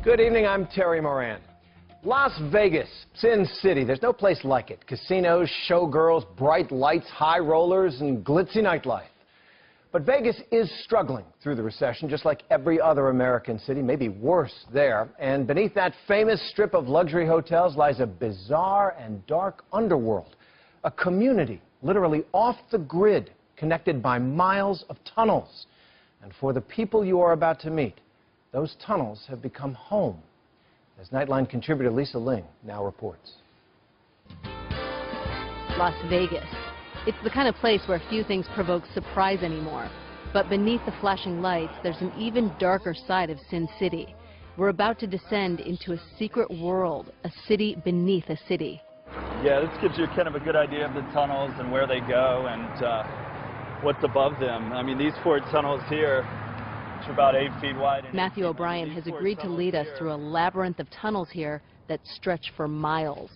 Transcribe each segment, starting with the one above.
Good evening, I'm Terry Moran. Las Vegas, Sin City, there's no place like it. Casinos, showgirls, bright lights, high rollers, and glitzy nightlife. But Vegas is struggling through the recession, just like every other American city, maybe worse there. And beneath that famous strip of luxury hotels lies a bizarre and dark underworld, a community literally off the grid, connected by miles of tunnels. And for the people you are about to meet, those tunnels have become home. As Nightline contributor Lisa Ling now reports. Las Vegas. It's the kind of place where few things provoke surprise anymore. But beneath the flashing lights, there's an even darker side of Sin City. We're about to descend into a secret world, a city beneath a city. Yeah, this gives you kind of a good idea of the tunnels and where they go and what's above them. I mean, these 4 tunnels here, which are about 8 feet wide. Matthew O'Brien has agreed to lead us through a labyrinth of tunnels here that stretch for miles.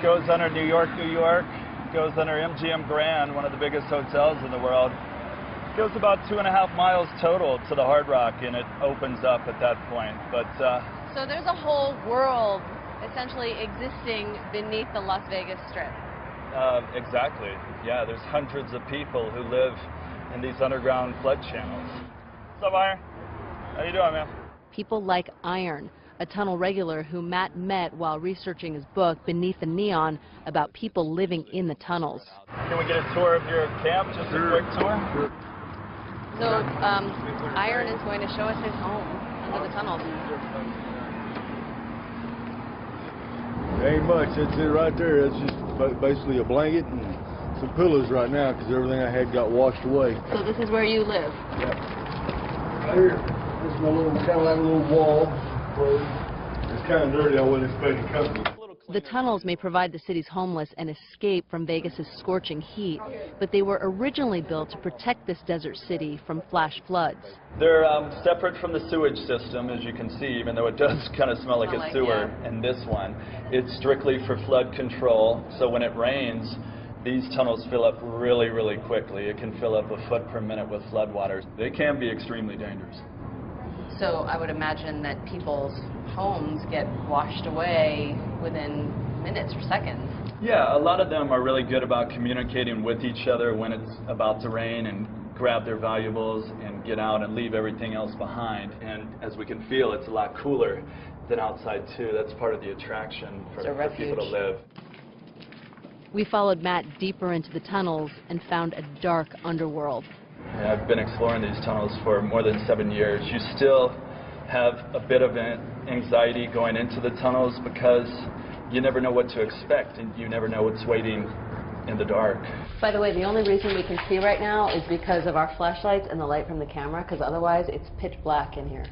Goes under New York, goes under MGM Grand, one of the biggest hotels in the world. Goes about 2.5 miles total to the Hard Rock, and it opens up at that point. But so there's a whole world essentially existing beneath the Las Vegas Strip. Exactly. Yeah, there's hundreds of people who live in these underground flood channels. What's up, Iron? How you doing, man? People like Iron, a tunnel regular who Matt met while researching his book, Beneath the Neon, about people living in the tunnels. Can we get a tour of your camp, just a quick tour? So Iron is going to show us his home under the tunnels. Ain't much. That's it right there. It's just basically a blanket and some pillows right now because everything I had got washed away. So this is where you live? Yep. Right here, this is my little, kind of like a little wall. It's kind of dirty. I wasn't expecting company. The tunnels may provide the city's homeless an escape from Vegas's scorching heat, but they were originally built to protect this desert city from flash floods. They're separate from the sewage system, as you can see, even though it does kind of smell like a sewer in this one. It's strictly for flood control, so when it rains, these tunnels fill up really, really quickly. It can fill up a foot per minute with floodwaters. They can be extremely dangerous. So I would imagine that people's homes get washed away within minutes or seconds. Yeah, a lot of them are really good about communicating with each other when it's about to rain and grab their valuables and get out and leave everything else behind. And as we can feel, it's a lot cooler than outside too. That's part of the attraction for people to live. We followed Matt deeper into the tunnels and found a dark underworld. Yeah, I've been exploring these tunnels for more than 7 years. You still have a bit of anxiety going into the tunnels because you never know what to expect and you never know what's waiting in the dark. By the way, the only reason we can see right now is because of our flashlights and the light from the camera, because otherwise it's pitch black in here.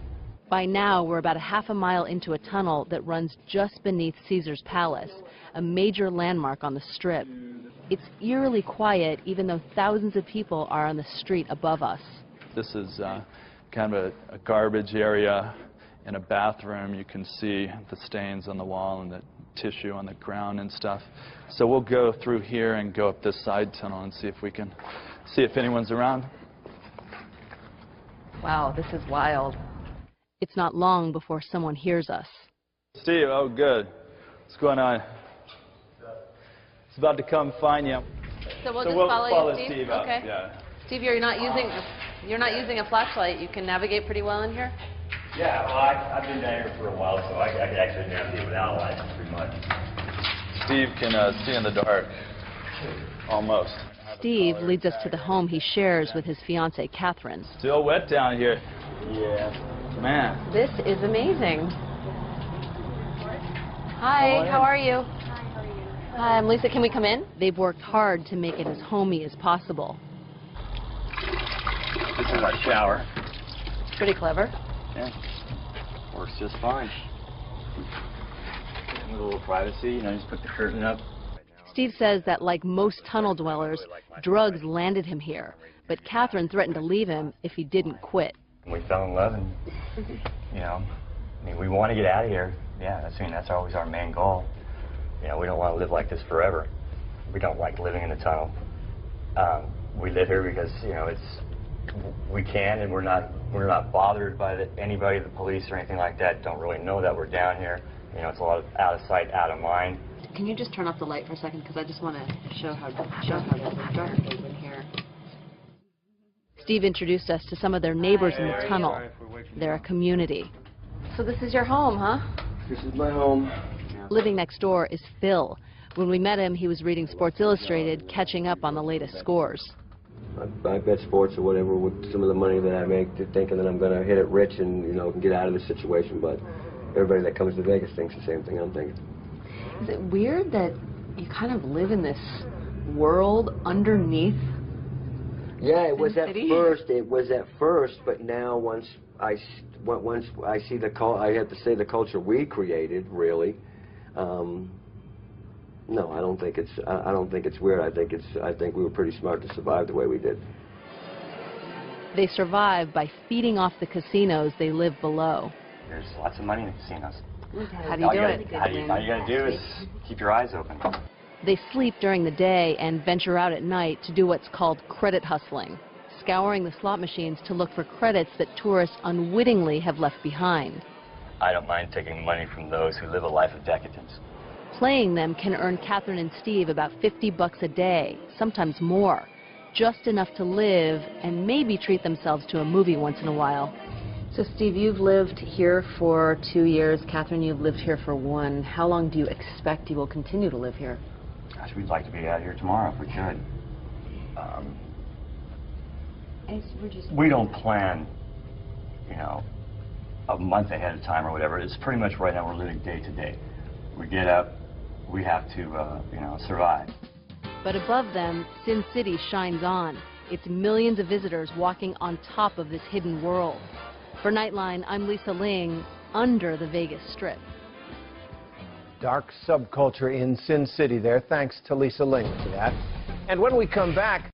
By now, we're about a half a mile into a tunnel that runs just beneath Caesar's Palace, a major landmark on the Strip. It's eerily quiet, even though thousands of people are on the street above us. This is kind of a garbage area. In a bathroom, you can see the stains on the wall and the tissue on the ground and stuff. So we'll go through here and go up this side tunnel and see if we can see if anyone's around. Wow, this is wild. It's not long before someone hears us. Steve, oh good. What's going on? It's about to come find you. So we'll just follow you, Steve up. Okay. Yeah. Steve, you're not using a flashlight. You can navigate pretty well in here? Yeah, well, I've been down here for a while, so I can actually navigate without a light pretty much. Steve can see in the dark, almost. Steve leads us to the home he shares with his fiancée, Catherine. Still wet down here. Yeah. Man. This is amazing. Hi, how are you? Hi, I'm Lisa. Can we come in? They've worked hard to make it as homey as possible. This is our shower. Pretty clever. Yeah. Works just fine. A little privacy, you know, just put the curtain up. Steve says that, like most tunnel dwellers, drugs landed him here, but Catherine threatened to leave him if he didn't quit. We fell in love and, you know, I mean, we want to get out of here. Yeah, I mean, that's always our main goal. You know, we don't want to live like this forever. We don't like living in the tunnel. We live here because, you know, we can, and we're not We're not bothered by anybody, the police or anything like that. Don't really know that we're down here. You know, it's a lot of out of sight, out of mind. Can you just turn off the light for a second? Because I just want to show how dark it is in here. Steve introduced us to some of their neighbors in the tunnel. They're a community. So this is your home, huh? This is my home. Living next door is Phil. When we met him, he was reading Sports Illustrated, catching up on the latest scores. I bet sports or whatever with some of the money that I make, thinking that I'm going to hit it rich and, you know, get out of the situation. But everybody that comes to Vegas thinks the same thing I'm thinking. Is it weird that you kind of live in this world underneath? Yeah, it was at City? first. It was at first, but now once I see I have to say the culture we created, really. No, I don't think it's weird. I think we were pretty smart to survive the way we did. They survive by feeding off the casinos they live below. There's lots of money in the casinos. How do you do it? All you got to do is keep your eyes open. They sleep during the day and venture out at night to do what's called credit hustling, scouring the slot machines to look for credits that tourists unwittingly have left behind. I don't mind taking money from those who live a life of decadence. Playing them can earn Catherine and Steve about $50 a day, sometimes more, just enough to live and maybe treat themselves to a movie once in a while. So Steve, you've lived here for 2 years. Catherine, you've lived here for 1. How long do you expect you will continue to live here? Gosh, we'd like to be out here tomorrow if we could. We don't plan, you know, a month ahead of time or whatever. It's pretty much right now we're living day to day. We get up, we have to, you know, survive. But above them, Sin City shines on. It's millions of visitors walking on top of this hidden world. For Nightline, I'm Lisa Ling, under the Vegas Strip. Dark subculture in Sin City there. Thanks to Lisa Ling for that. And when we come back,